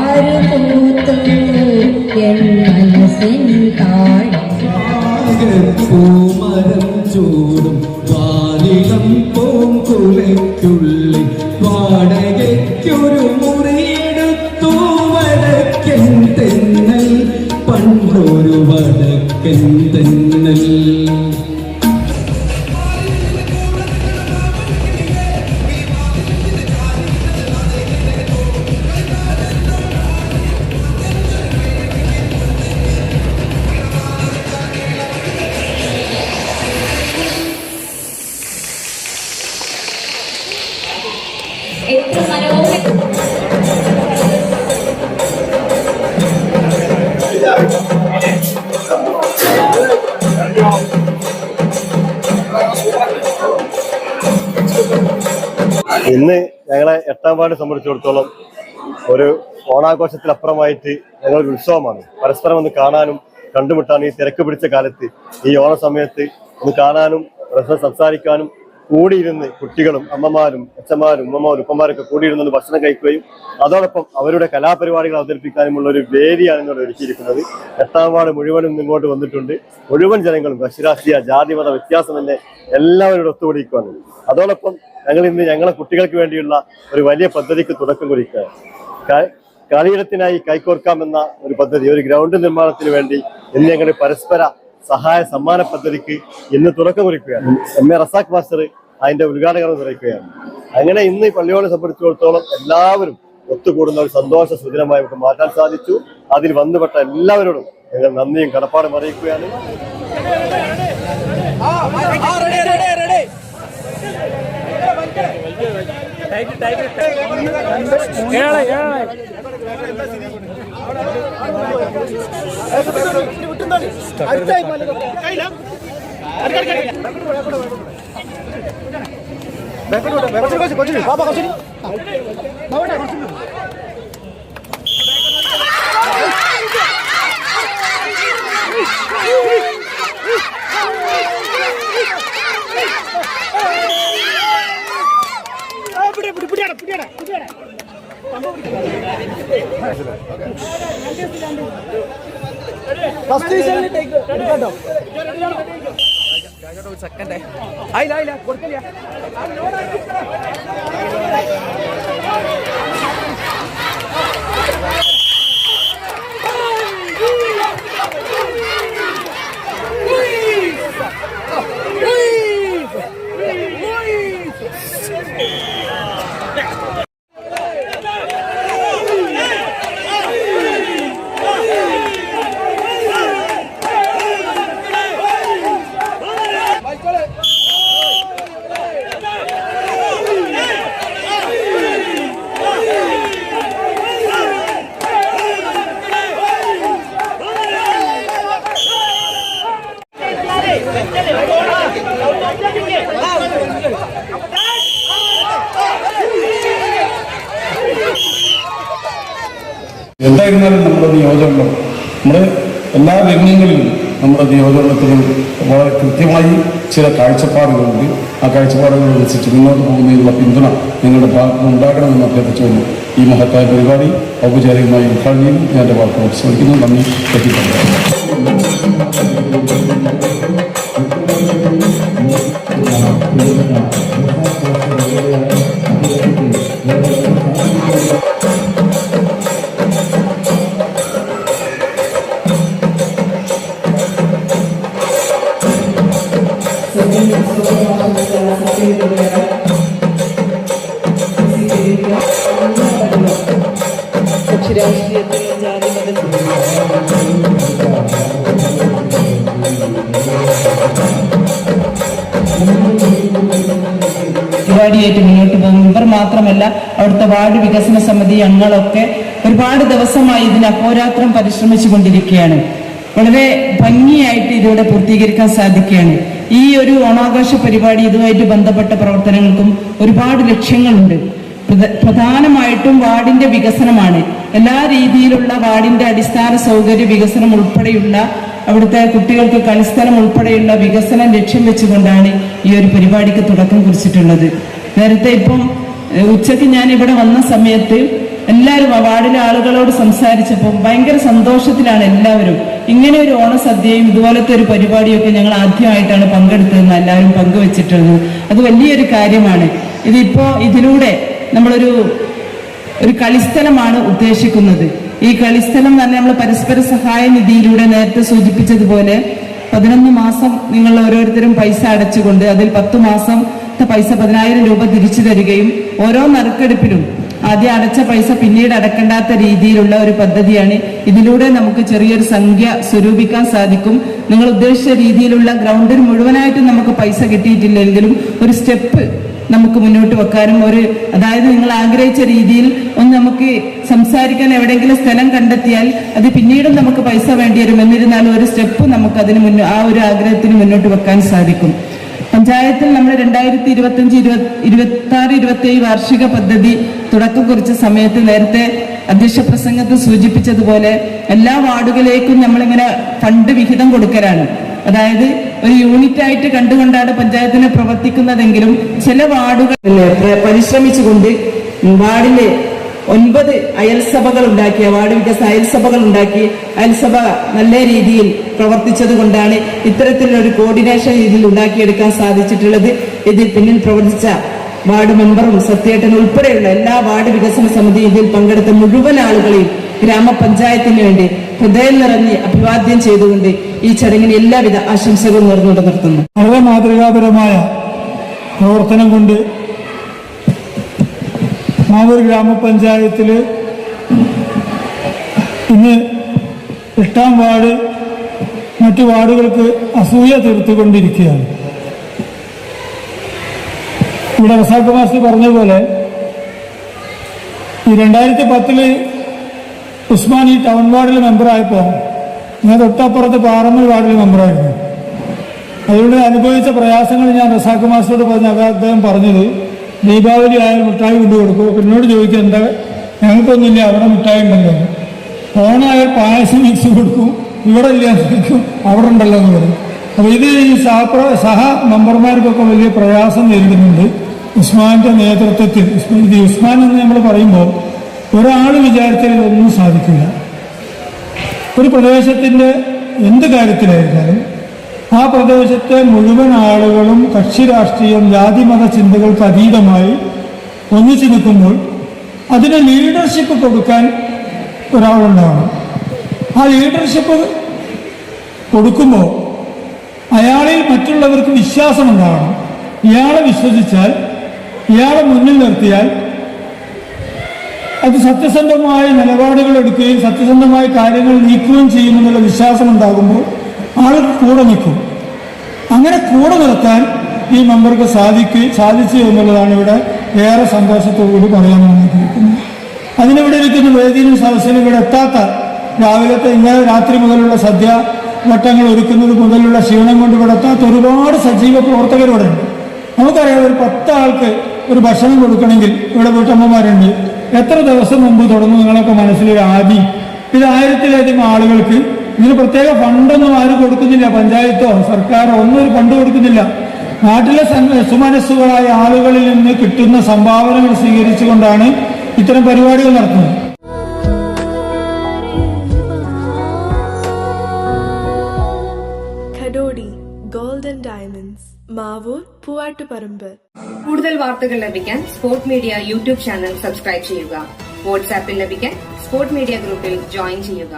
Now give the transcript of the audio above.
ആരുപൂത്തു N മനസ്സിൻ പൂമരം ചൂടും വാലികം പൂങ്കുലയ്ക്കുള്ളിൽ വാടകയ്ക്കൊരു മുറിയെടുത്തു വടക്കൻ തെന്നൽ പണ്ടൊരു വടക്കൻ തെന്നൽ. ഇന്ന് ഞങ്ങളെ 8ാം വാർഡ് സംബന്ധിച്ചിടത്തോളം ഒരു ഓണാഘോഷത്തിലപ്പുറമായിട്ട് ഞങ്ങളൊരു ഉത്സവമാണ്. പരസ്പരം ഒന്ന് കാണാനും കണ്ടുമുട്ടാനും ഈ തിരക്ക് പിടിച്ച കാലത്ത് ഈ ഓണ സമയത്ത് ഒന്ന് കാണാനും പരസ്പരം സംസാരിക്കാനും കൂടിയിരുന്ന് കുട്ടികളും അമ്മമാരും അച്ഛന്മാരും ഉമ്മമാരും ഉപ്പന്മാരൊക്കെ കൂടിയിരുന്ന് ഭക്ഷണം കഴിക്കുകയും അതോടൊപ്പം അവരുടെ കലാപരിപാടികൾ അവതരിപ്പിക്കാനുമുള്ള ഒരു വേദിയാണ് ഇന്നോട് ഒരുക്കിയിരിക്കുന്നത്. 8ാം വാർഡ് മുഴുവനും ഇങ്ങോട്ട് വന്നിട്ടുണ്ട്. മുഴുവൻ ജനങ്ങളും കക്ഷിരാഷ്ട്രീയ ജാതിമത വ്യത്യാസമെന്നെ എല്ലാവരോടും ഒത്തുകൂടിയിരിക്കുകയാണ്. അതോടൊപ്പം ഞങ്ങൾ ഇന്ന് ഞങ്ങളെ കുട്ടികൾക്ക് വേണ്ടിയുള്ള ഒരു വലിയ പദ്ധതിക്ക് തുടക്കം കുറിക്കുകയാണ്. കളിയിടത്തിനായി കൈകോർക്കാമെന്ന ഒരു പദ്ധതി, ഒരു ഗ്രൗണ്ട് നിർമ്മാണത്തിന് വേണ്ടി ഇന്ന് ഞങ്ങൾ പരസ്പര സഹായ സമ്മാന പദ്ധതിക്ക് ഇന്ന് തുടക്കം കുറിക്കുകയാണ്. MA റസാഖ് മാസ്റ്റർ അതിന്റെ ഉദ്ഘാടനം നിർവഹിക്കുകയാണ്. അങ്ങനെ ഇന്ന് ഈ പള്ളിയോടെ സംബന്ധിച്ചിടത്തോളം എല്ലാവരും ഒത്തുകൂടുന്ന ഒരു സന്തോഷ സൂചനമായി നമുക്ക് മാറ്റാൻ സാധിച്ചു. അതിൽ വന്നുപെട്ട എല്ലാവരോടും ഞങ്ങൾ നന്ദിയും കടപ്പാടും അറിയിക്കുകയാണ്. സെക്കൻഡ് ആയില്ല കൊടുക്കില്ല. എന്തായിരുന്നാലും നമ്മുടെ നിയോജകമണ്ഡലം നമ്മുടെ എല്ലാ രംഗങ്ങളിലും നമ്മുടെ നിയോജകമണ്ഡലത്തിൽ വളരെ കൃത്യമായി ചില കാഴ്ചപ്പാടുകളുണ്ട്. ആ കാഴ്ചപ്പാടുകൾ അനുസരിച്ച് മുന്നോട്ട് പോകുന്നതിനുള്ള പിന്തുണ നിങ്ങളുടെ ഭാഗത്ത് ഉണ്ടാകണമെന്ന് അഭ്യർത്ഥിച്ചുകൊണ്ട് ഈ മഹത്തായ പരിപാടി ഔപചാരികമായി ഉദ്ഘാടനം ചെയ്യും. ഞാൻ എൻ്റെ വാക്കുകൾ ശ്രമിക്കുന്നു. നന്ദി. പരിപാടിയായിട്ട് മുന്നോട്ട് പോകും. ഇവർ മാത്രമല്ല, അവിടുത്തെ വാർഡ് വികസന സമിതി അംഗങ്ങളൊക്കെ ഒരുപാട് ദിവസമായി ഇതിന് അഹോരാത്രം പരിശ്രമിച്ചു കൊണ്ടിരിക്കുകയാണ്. വളരെ ഭംഗിയായിട്ട് ഇതിലൂടെ പൂർത്തീകരിക്കാൻ സാധിക്കുകയാണ്. ഈ ഒരു ഓണാഘോഷ പരിപാടി ഇതുമായിട്ട് ബന്ധപ്പെട്ട പ്രവർത്തനങ്ങൾക്കും ഒരുപാട് ലക്ഷ്യങ്ങളുണ്ട്. പ്രധാനമായിട്ടും വാർഡിന്റെ വികസനമാണ്. എല്ലാ രീതിയിലുള്ള വാർഡിന്റെ അടിസ്ഥാന സൗകര്യ വികസനം ഉൾപ്പെടെയുള്ള അവിടുത്തെ കുട്ടികൾക്ക് കളിസ്ഥലം ഉൾപ്പെടെയുള്ള വികസനം ലക്ഷ്യം വെച്ചുകൊണ്ടാണ് ഈ ഒരു പരിപാടിക്ക് തുടക്കം കുറിച്ചിട്ടുള്ളത്. നേരത്തെ ഇപ്പം ഉച്ചയ്ക്ക് ഞാൻ ഇവിടെ വന്ന സമയത്ത് എല്ലാവരും വാർഡിലെ ആളുകളോട് സംസാരിച്ചപ്പോൾ ഭയങ്കര സന്തോഷത്തിലാണ് എല്ലാവരും. ഇങ്ങനെ ഒരു ഓണസദ്യയും ഇതുപോലത്തെ ഒരു പരിപാടിയൊക്കെ ഞങ്ങൾ ആദ്യമായിട്ടാണ് പങ്കെടുത്തതെന്ന് എല്ലാവരും പങ്കുവച്ചിട്ടുള്ളത്. അത് വലിയൊരു കാര്യമാണ്. ഇതിലൂടെ നമ്മളൊരു കളിസ്ഥലമാണ് ഉദ്ദേശിക്കുന്നത്. ഈ കളിസ്ഥലം എന്ന് പറഞ്ഞാൽ നമ്മൾ പരസ്പര സഹായ നിധിയിലൂടെ നേരത്തെ സൂചിപ്പിച്ചതുപോലെ 11 മാസം നിങ്ങൾ ഓരോരുത്തരും പൈസ അടച്ചുകൊണ്ട് അതിൽ 10 മാസത്തെ പൈസ 10,000 രൂപ തിരിച്ചു തരികയും ഓരോ നറുക്കെടുപ്പിലും ആദ്യം അടച്ച പൈസ പിന്നീട് അടക്കേണ്ടാത്ത രീതിയിലുള്ള ഒരു പദ്ധതിയാണ്. ഇതിലൂടെ നമുക്ക് ചെറിയൊരു സംഖ്യ സ്വരൂപിക്കാൻ സാധിക്കും. നിങ്ങൾ ഉദ്ദേശിച്ച രീതിയിലുള്ള ഗ്രൗണ്ടിൽ മുഴുവനായിട്ടും നമുക്ക് പൈസ കിട്ടിയിട്ടില്ലെങ്കിലും ഒരു സ്റ്റെപ്പ് നമുക്ക് മുന്നോട്ട് വെക്കാനും അതായത് നിങ്ങൾ ആഗ്രഹിച്ച രീതിയിൽ നമുക്ക് സംസാരിക്കാൻ എവിടെയെങ്കിലും സ്ഥലം കണ്ടെത്തിയാൽ അത് പിന്നീടും നമുക്ക് പൈസ വേണ്ടി വരും. എന്നിരുന്നാലും ഒരു സ്റ്റെപ്പ് നമുക്ക് ആ ഒരു ആഗ്രഹത്തിന് മുന്നോട്ട് വെക്കാൻ സാധിക്കും. പഞ്ചായത്തിൽ നമ്മൾ 2025-26-27 വാർഷിക പദ്ധതി തുടക്കം കുറിച്ച സമയത്ത് നേരത്തെ അധ്യക്ഷ പ്രസംഗത്തിൽ സൂചിപ്പിച്ചതുപോലെ എല്ലാ വാർഡുകളിലേക്കും നമ്മളിങ്ങനെ ഫണ്ട് വിഹിതം കൊടുക്കലാണ്. അതായത് ഒരു യൂണിറ്റ് ആയിട്ട് കണ്ടുകൊണ്ടാണ് പഞ്ചായത്തിന് പ്രവർത്തിക്കുന്നതെങ്കിലും ചില വാർഡുകൾ പരിശ്രമിച്ചുകൊണ്ട് വാർഡിലെ 9 അയൽസഭകൾ ഉണ്ടാക്കിയ വാർഡ് വികസന അയൽസഭകൾ ഉണ്ടാക്കി അയൽസഭ നല്ല രീതിയിൽ പ്രവർത്തിച്ചത് കൊണ്ടാണ് ഇത്തരത്തിലൊരു കോർഡിനേഷൻ ഇതിൽ ഉണ്ടാക്കിയെടുക്കാൻ സാധിച്ചിട്ടുള്ളത്. ഇതിൽ പിന്നിൽ പ്രവർത്തിച്ച വാർഡ് മെമ്പറും സത്യേട്ടൻ ഉൾപ്പെടെയുള്ള എല്ലാ വാർഡ് വികസന സമിതിയും ഇതിൽ പങ്കെടുത്ത മുഴുവൻ ആളുകളെയും ഗ്രാമപഞ്ചായത്തിന് വേണ്ടി ഹൃദയം നിറഞ്ഞ് അഭിവാദ്യം ചെയ്തുകൊണ്ട് ഈ ചടങ്ങിന് എല്ലാവിധ ആശംസകളും നേർന്നുകൊണ്ട് നിർത്തുന്നു. വളരെ മാതൃകാപരമായ പ്രവർത്തനം കൊണ്ട് മാവൂർ ഗ്രാമപഞ്ചായത്തില് ഇന്ന് 8ാം വാർഡ് മറ്റു വാർഡുകൾക്ക് അസൂയ തീർത്തുകൊണ്ടിരിക്കുകയാണ്. ഇവിടെ റസാഖ് മാസ്റ്റർ പറഞ്ഞ പോലെ ഈ 2010 ഉസ്മാൻ ഈ ടൗൺ വാർഡിൽ മെമ്പറായപ്പോൾ ഞാൻ തൊട്ടപ്പുറത്ത് പാറമ്മൽ വാർഡിൽ മെമ്പറായിരുന്നു. അതുകൊണ്ട് അനുഭവിച്ച പ്രയാസങ്ങൾ ഞാൻ റസാഖ് മാസ്റ്ററോട് പറഞ്ഞ അദ്ദേഹം പറഞ്ഞത് ദീപാവലി ആയാൽ മിഠായി കൊണ്ടു കൊടുക്കും. എന്നോട് ചോദിക്കുക എന്താ ഞങ്ങൾക്കൊന്നുമില്ല, അവിടെ മിഠായി ഉണ്ടല്ലോ. ഓണായാൽ പായസം മിക്സ് കൊടുക്കും, ഇവിടെ ഇല്ല ചോദിക്കും, അവിടെ ഉണ്ടല്ലോ എന്ന് പറയും. അപ്പോൾ ഇത് ഈ സഹ മെമ്പർമാർക്കൊക്കെ വലിയ പ്രയാസം നേരിടുന്നുണ്ട്. ഉസ്മാന്റെ നേതൃത്വത്തിൽ ഉസ്മാൻ എന്ന് നമ്മൾ പറയുമ്പോൾ ഒരാൾ വിചാരിച്ചാൽ ഇതൊന്നും സാധിക്കില്ല. ഒരു പ്രദേശത്തിൻ്റെ എന്ത് കാര്യത്തിലായിരുന്നാലും ആ പ്രദേശത്തെ മുഴുവൻ ആളുകളും കക്ഷി രാഷ്ട്രീയം ജാതിമത ചിന്തകൾക്ക് അതീതമായി ഒന്നിച്ചു നിൽക്കുമ്പോൾ അതിന് ലീഡർഷിപ്പ് കൊടുക്കാൻ ഒരാളുണ്ടാവണം. ആ ലീഡർഷിപ്പ് കൊടുക്കുമ്പോൾ അയാളിൽ മറ്റുള്ളവർക്ക് വിശ്വാസമുണ്ടാവണം. ഇയാളെ വിശ്വസിച്ചാൽ, ഇയാളെ മുന്നിൽ നിർത്തിയാൽ അത് സത്യസന്ധമായ നിലപാടുകൾ എടുക്കുകയും സത്യസന്ധമായ കാര്യങ്ങൾ നീക്കുകയും ചെയ്യുമെന്നുള്ള വിശ്വാസം ഉണ്ടാകുമ്പോൾ ആളുകൾ കൂടെ നിൽക്കും. അങ്ങനെ കൂടെ നിർത്താൻ ഈ മെമ്പർക്ക് സാധിച്ചു എന്നുള്ളതാണ് ഇവിടെ ഏറെ സന്തോഷത്തോടുകൂടി പറയാനാണ് ആഗ്രഹിക്കുന്നത്. അതിനിവിടെ ഇരിക്കുന്ന വേദിയിലും സദസ്സിലും ഇവിടെ എത്താത്ത രാവിലത്തെ ഇന്നലെ രാത്രി മുതലുള്ള സദ്യാവട്ടങ്ങൾ ഒരുക്കുന്നത് മുതലുള്ള ക്ഷീണം കൊണ്ട് ഇവിടെ എത്താത്ത ഒരുപാട് സജീവ പ്രവർത്തകരിവിടെ ഉണ്ട്. നമുക്കറിയാം, ഒരു 10 ആൾക്ക് ഒരു ഭക്ഷണം കൊടുക്കണമെങ്കിൽ ഇവിടെ വീട്ടമ്മമാരുണ്ട്. എത്ര ദിവസം മുമ്പ് തുടങ്ങും നിങ്ങളൊക്കെ മനസ്സിലൊരു ആദി. ഇത് 1000-ലധികം ആളുകൾക്ക് ഇതിന് പ്രത്യേക ഫണ്ടൊന്നും ആരും കൊടുക്കുന്നില്ല. പഞ്ചായത്തോ സർക്കാരോ ഒന്നും ഒരു ഫണ്ട് കൊടുക്കുന്നില്ല. നാട്ടിലെ സുമനസ്സുകളായ ആളുകളിൽ നിന്ന് കിട്ടുന്ന സംഭാവനകൾ സ്വീകരിച്ചുകൊണ്ടാണ് ഇത്തരം പരിപാടികൾ നടത്തുന്നത്. ഖഡോഡി ഗോൾഡൻ ഡയമണ്ട്സ്, മാവൂർ, പൂവാട്ടുപറമ്പ്. കൂടുതൽ വാർത്തകൾ ലഭിക്കാൻ sport media YouTube channel subscribe ചെയ്യുക. വാട്സാപ്പിൽ ലഭിക്കാൻ സ്പോർട് മീഡിയ ഗ്രൂപ്പിൽ ജോയിൻ ചെയ്യുക.